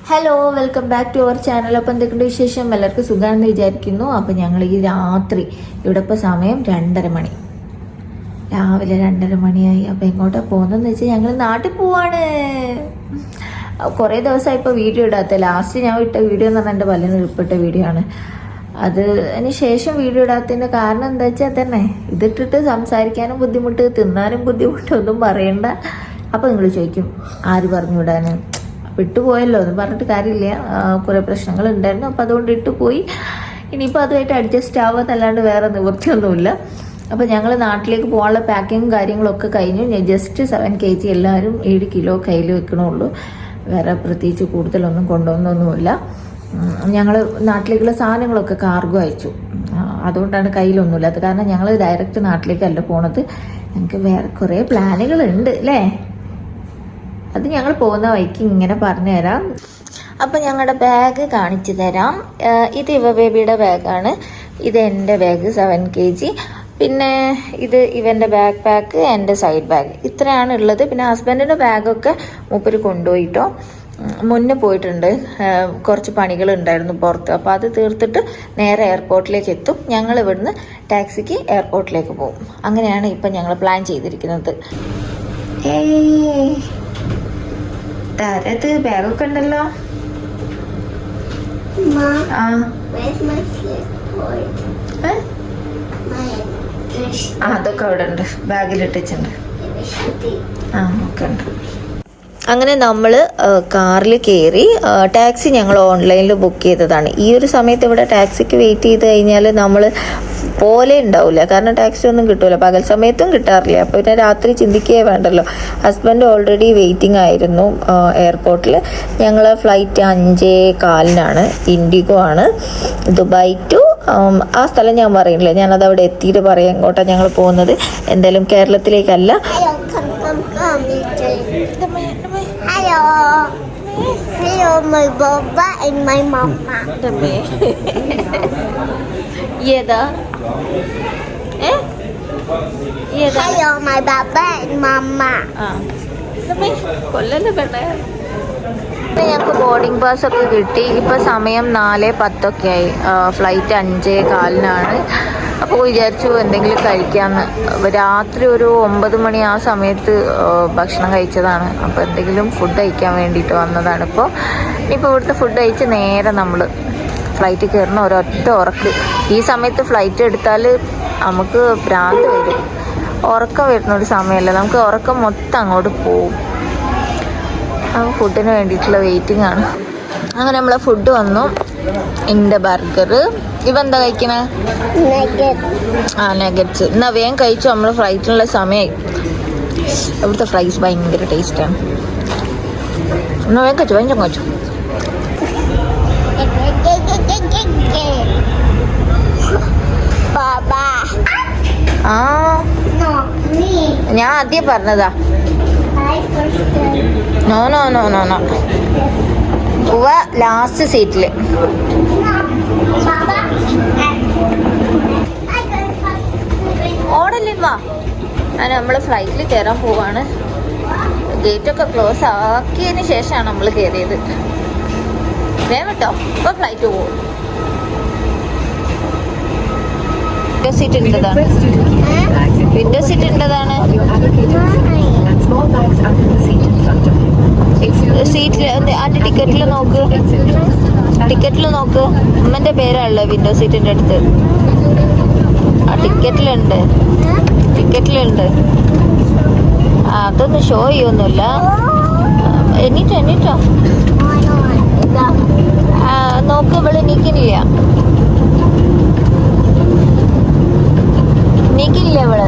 Hello, welcome back to our channel. അപ്പോൾ എന്തൊക്കെയുണ്ട് വിശേഷം? എല്ലാവർക്കും സുഖമാണെന്ന് വിചാരിക്കുന്നു. അപ്പോൾ ഞങ്ങൾ ഈ രാത്രി ഇവിടെ ഇപ്പോൾ സമയം 2:30 മണി, രാവിലെ 2:30 മണിയായി. അപ്പോൾ എങ്ങോട്ടാണ് പോകുന്നതെന്ന് വെച്ചാൽ ഞങ്ങൾ നാട്ടിൽ പോവാണ്. കുറേ ദിവസമായി ഇപ്പോൾ വീഡിയോ ഇടാത്ത. ലാസ്റ്റ് ഞാൻ ഇട്ട വീഡിയോ എന്ന് പറഞ്ഞാൽ എൻ്റെ പല്ലിന് ഉൾപ്പെട്ട വീഡിയോ ആണ്. അതിന് ശേഷം വീഡിയോ ഇടാത്തതിൻ്റെ കാരണം എന്താ വെച്ചാൽ തന്നെ ഇതിട്ടിട്ട് സംസാരിക്കാനും ബുദ്ധിമുട്ട്, തിന്നാനും ബുദ്ധിമുട്ട്, ഒന്നും പറയണ്ട. അപ്പോൾ നിങ്ങൾ ചോദിക്കും ആര് പറഞ്ഞു വിടാൻ, വിട്ടുപോയല്ലോ എന്ന് പറഞ്ഞിട്ട് കാര്യമില്ല. കുറേ പ്രശ്നങ്ങൾ ഉണ്ടായിരുന്നു, അപ്പോൾ അതുകൊണ്ട് ഇട്ടുപോയി. ഇനിയിപ്പോൾ അതുമായിട്ട് അഡ്ജസ്റ്റ് ആവാന്നല്ലാണ്ട് വേറെ നിവൃത്തിയൊന്നുമില്ല. അപ്പോൾ ഞങ്ങൾ നാട്ടിലേക്ക് പോകാനുള്ള പാക്കിങ്ങും കാര്യങ്ങളൊക്കെ കഴിഞ്ഞു. ഞാൻ ജസ്റ്റ് 7 kg എല്ലാവരും 7 കിലോ കയ്യിൽ വെക്കണുള്ളൂ. വേറെ പ്രത്യേകിച്ച് കൂടുതലൊന്നും കൊണ്ടുവന്നൊന്നുമില്ല. ഞങ്ങൾ നാട്ടിലേക്കുള്ള സാധനങ്ങളൊക്കെ കാർഗോ അയച്ചു. അതുകൊണ്ടാണ് കയ്യിലൊന്നുമില്ല. അത് കാരണം ഞങ്ങൾ ഡയറക്റ്റ് നാട്ടിലേക്കല്ല പോണത്. ഞങ്ങൾക്ക് വേറെ കുറേ പ്ലാനുകളുണ്ട് അല്ലേ. അത് ഞങ്ങൾ പോകുന്ന വഴിക്ക് ഇങ്ങനെ പറഞ്ഞു തരാം. അപ്പം ഞങ്ങളുടെ ബാഗ് കാണിച്ചു തരാം. ഇത് ഇവ ബേബിയുടെ ബാഗാണ്. ഇത് എൻ്റെ ബാഗ് 7 kg. പിന്നെ ഇത് ഇവൻ്റെ ബാക്ക് പാക്ക്, എൻ്റെ സൈഡ് ബാഗ്. ഇത്രയാണ് ഉള്ളത്. പിന്നെ ഹസ്ബൻഡിൻ്റെ ബാഗൊക്കെ മൂപ്പര് കൊണ്ടുപോയിട്ടോ. മുന്നേ പോയിട്ടുണ്ട്, കുറച്ച് പണികളുണ്ടായിരുന്നു പുറത്ത്. അപ്പോൾ അത് തീർത്തിട്ട് നേരെ എയർപോർട്ടിലേക്ക് എത്തും. ഞങ്ങൾ ഇവിടുന്ന് ടാക്സിക്ക് എയർപോർട്ടിലേക്ക് പോകും. അങ്ങനെയാണ് ഇപ്പം ഞങ്ങൾ പ്ലാൻ ചെയ്തിരിക്കുന്നത്. താരത്ത് ബാഗൊക്കെ ഉണ്ടല്ലോ. അതൊക്കെ അവിടെ ഉണ്ട്, ബാഗിലിട്ടിട്ടുണ്ട്. ഒക്കെ ഉണ്ട്. അങ്ങനെ നമ്മൾ കാറിൽ കയറി. ടാക്സി ഞങ്ങൾ ഓൺലൈനിൽ ബുക്ക് ചെയ്തതാണ്. ഈ ഒരു സമയത്ത് ഇവിടെ ടാക്സിക്ക് വെയിറ്റ് ചെയ്ത് കഴിഞ്ഞാൽ നമ്മൾ പോലെ ഉണ്ടാവില്ല. കാരണം ടാക്സി ഒന്നും കിട്ടില്ല, പകൽ സമയത്തും കിട്ടാറില്ല. അപ്പോൾ പിന്നെ രാത്രി ചിന്തിക്കുകയേ വേണ്ടല്ലോ. ഹസ്ബൻഡ് ഓൾറെഡി വെയിറ്റിംഗ് ആയിരുന്നു എയർപോർട്ടിൽ. ഞങ്ങൾ ഫ്ലൈറ്റ് 5:15 ഇൻഡിഗോ ആണ്, ദുബായ് ടു ആ സ്ഥലം ഞാൻ പറയുന്നില്ല, ഞാനത് അവിടെ എത്തിയിട്ട് പറയാം എങ്ങോട്ടാണ് ഞങ്ങൾ പോകുന്നത്. എന്തായാലും കേരളത്തിലേക്കല്ല. Hello, my Baba and my Mama. ഏതാ? Hello, my Baba and Mama. കൊല്ലല്ലേ പെണ്ണേ. ഞങ്ങൾക്ക് ബോർഡിംഗ് പാസ് ഒക്കെ കിട്ടി. ഇപ്പം സമയം 4:10 ആയി. ഫ്ലൈറ്റ് 5:15. അപ്പോൾ വിചാരിച്ചു എന്തെങ്കിലും കഴിക്കാമെന്ന്. രാത്രി ഒരു 9 മണി ആ സമയത്ത് ഭക്ഷണം കഴിച്ചതാണ്. അപ്പോൾ എന്തെങ്കിലും ഫുഡ് കഴിക്കാൻ വേണ്ടിയിട്ട് വന്നതാണ്. ഇനിയിപ്പോൾ ഇവിടുത്തെ ഫുഡ് കഴിച്ച് നേരെ നമ്മൾ ഫ്ലൈറ്റ് കയറണം. ഒരൊറ്റ ഉറക്ക്. ഈ സമയത്ത് ഫ്ലൈറ്റ് എടുത്താൽ നമുക്ക് ഭ്രാന്ത് വരും. ഉറക്കം വരുന്നൊരു സമയമല്ല, നമുക്ക് ഉറക്കം മൊത്തം അങ്ങോട്ട് പോവും. അപ്പോൾ ഫുഡിന് വേണ്ടിയിട്ടുള്ള വെയിറ്റിംഗ് ആണ്. അങ്ങനെ നമ്മളെ ഫുഡ് വന്നു. എൻ്റെ ബർഗർ. ഇവെന്താ കഴിക്കണേ? നഗറ്റ്സ്. എന്നാൽ വേഗം കഴിച്ചു, നമ്മൾ ഫ്ലൈറ്റിനുള്ള സമയമായി. ഇവിടുത്തെ ഫ്രൈസ് ഭയങ്കര ടേസ്റ്റാണ്. എന്നാൽ വേഗം കഴിച്ചു, വേഗം കഴിച്ചു. ഞാൻ ആദ്യം പറഞ്ഞതാ. No no no no no ഉവ ലാസ്റ്റ് സീറ്റിൽ. ഓടല്ലേ വാ. നമ്മൾ ഫ്ലൈറ്റിൽ കയറാൻ പോവാണ്. ഗേറ്റൊക്കെ ക്ലോസ് ആക്കിയതിന് ശേഷമാണ് നമ്മൾ കയറിയത്. വേഗം കേട്ടോ, ഇപ്പോൾ ഫ്ലൈറ്റ് പോകും. വിൻഡോ സീറ്റ് ഉണ്ടതാണ്, വിൻഡോ സീറ്റ് ഉണ്ടതാണ്. സീറ്റിൽ അതിൻ്റെ ടിക്കറ്റിൽ നോക്ക്, ടിക്കറ്റിൽ നോക്ക്. ഉമ്മൻ്റെ പേരാണല്ലോ വിൻഡോ സീറ്റിൻ്റെ അടുത്ത്. ആ ടിക്കറ്റിലുണ്ട്, ടിക്കറ്റിലുണ്ട്. അതൊന്നും ഷോ ചെയ്യൊന്നുമില്ല. എണീറ്റോ എണീറ്റോ നോക്ക്. ഇവിടെ നീക്കുന്നില്ല, നീക്കില്ല ഇവിടെ.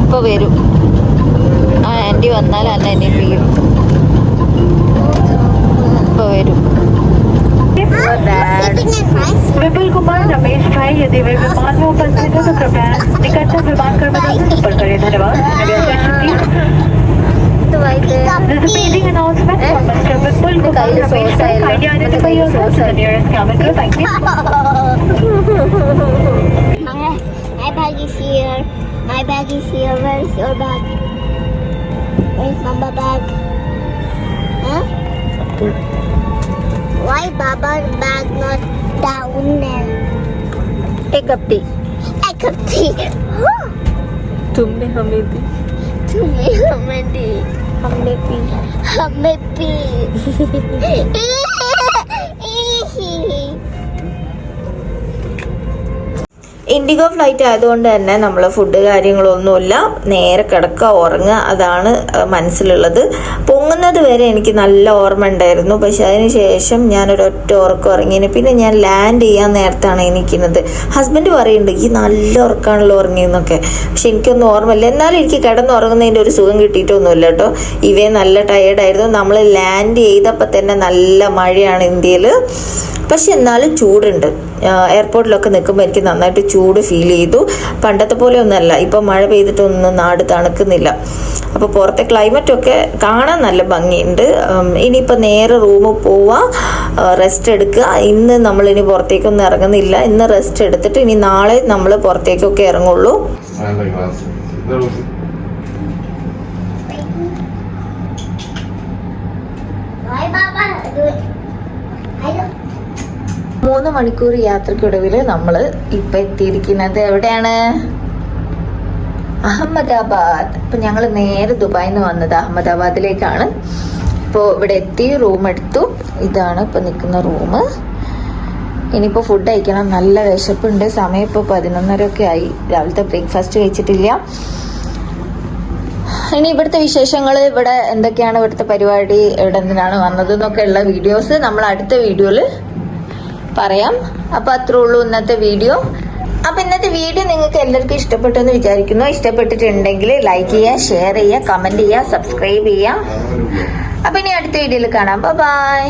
ഇപ്പോൾ വരും. ആൻറ്റി വന്നാൽ അന്നെ എണീപ്പിക്കും. ഇപ്പോൾ വരും. विपुल कुमार रमेश भाई, यदि वे विमान में उपस्थित हो तो कृपया निकटतम विमान कर्मचारी से संपर्क करें. धन्यवाद. This is meeting announcement from Mr. Vipul Kumar Ramesh Bhai. Kindly identify yourself to the nearest cabin crew. Thank you. My bag is here. My bag is here. Where is your bag? Where is Mama bag? Huh? Why Baba's bag not down there? एक cup T I could see. तुमने हमें दी तुम्हें हमें दी हमने P हमें P IndiGo flight ആയതുകൊണ്ട് തന്നെ നമ്മൾ ഫുഡ് കാര്യങ്ങളൊന്നുമില്ല, നേരെ കിടക്കുക ഉറങ്ങുക, അതാണ് മനസ്സിലുള്ളത്. പൊങ്ങുന്നത് വരെ എനിക്ക് നല്ല ഓർമ്മ ഉണ്ടായിരുന്നു, പക്ഷെ അതിന് ശേഷം ഞാനൊരൊറ്റ ഉറക്കം ഉറങ്ങിന്. പിന്നെ ഞാൻ ലാൻഡ് ചെയ്യാൻ നേരത്താണ് എണീക്കുന്നത്. ഹസ്ബൻഡ് പറയുന്നുണ്ട് ഈ നല്ല ഉറക്കമാണല്ലോ ഉറങ്ങിയെന്നൊക്കെ, പക്ഷെ എനിക്കൊന്നും ഓർമ്മയില്ല. എന്നാലും എനിക്ക് കിടന്നുറങ്ങുന്നതിൻ്റെ ഒരു സുഖം കിട്ടിയിട്ടൊന്നുമില്ല കേട്ടോ. ഇവയെ നല്ല ടയേർഡായിരുന്നു. നമ്മൾ ലാൻഡ് ചെയ്തപ്പോൾ തന്നെ നല്ല മഴയാണ് ഇന്ത്യയിൽ, പക്ഷെ എന്നാലും ചൂടുണ്ട്. എയർപോർട്ടിലൊക്കെ നിൽക്കുമ്പോൾ എനിക്ക് നന്നായിട്ട് ചൂട് ഫീൽ ചെയ്തു. പണ്ടത്തെ പോലെ ഒന്നല്ല, ഇപ്പം മഴ പെയ്തിട്ടൊന്നും നാട് തണുക്കുന്നില്ല. അപ്പോൾ പുറത്തെ ക്ലൈമറ്റൊക്കെ കാണാൻ നല്ല ഭംഗിയുണ്ട്. ഇനിയിപ്പോൾ നേരെ റൂമിൽ പോവുക, റെസ്റ്റ് എടുക്കുക. ഇന്ന് നമ്മളിനി പുറത്തേക്കൊന്നും ഇറങ്ങുന്നില്ല. ഇന്ന് റെസ്റ്റ് എടുത്തിട്ട് ഇനി നാളെ നമ്മൾ പുറത്തേക്കൊക്കെ ഇറങ്ങുള്ളൂ. Why Baba do it? I don't. 3 മണിക്കൂർ യാത്രയ്ക്കൊടുവിൽ നമ്മൾ ഇപ്പം എത്തിയിരിക്കുന്നത് എവിടെയാണ്? അഹമ്മദാബാദ്. അപ്പം ഞങ്ങൾ നേരെ ദുബായിൽ നിന്ന് വന്നത് അഹമ്മദാബാദിലേക്കാണ്. ഇപ്പോൾ ഇവിടെ എത്തി, റൂം എടുത്തു. ഇതാണ് ഇപ്പോൾ നിൽക്കുന്ന റൂം. ഇനിയിപ്പോൾ ഫുഡ് കഴിക്കണം, നല്ല വിശപ്പുണ്ട്. സമയം ഇപ്പോൾ 11:30 ആയി. രാവിലത്തെ ബ്രേക്ക്ഫാസ്റ്റ് കഴിച്ചിട്ടില്ല. ഇനി ഇവിടുത്തെ വിശേഷങ്ങൾ, ഇവിടെ എന്തൊക്കെയാണ് ഇവിടുത്തെ പരിപാടി, ഇവിടെ എന്തിനാണ് വന്നത് എന്നൊക്കെ ഉള്ള വീഡിയോസ് നമ്മൾ അടുത്ത വീഡിയോയിൽ പറയാം. അപ്പോൾ അത്രേ ഉള്ളൂ ഇന്നത്തെ വീഡിയോ. അപ്പോൾ ഇന്നത്തെ വീഡിയോ നിങ്ങൾക്ക് എല്ലാവർക്കും ഇഷ്ടപ്പെട്ടു എന്ന് വിചാരിക്കുന്നു. ഇഷ്ടപ്പെട്ടിട്ടുണ്ടെങ്കിൽ ലൈക്ക് ചെയ്യുക, ഷെയർ ചെയ്യുക, കമൻറ്റ് ചെയ്യുക, സബ്സ്ക്രൈബ് ചെയ്യുക. അപ്പോൾ ഇനി അടുത്ത വീഡിയോയിൽ കാണാം. ബൈ.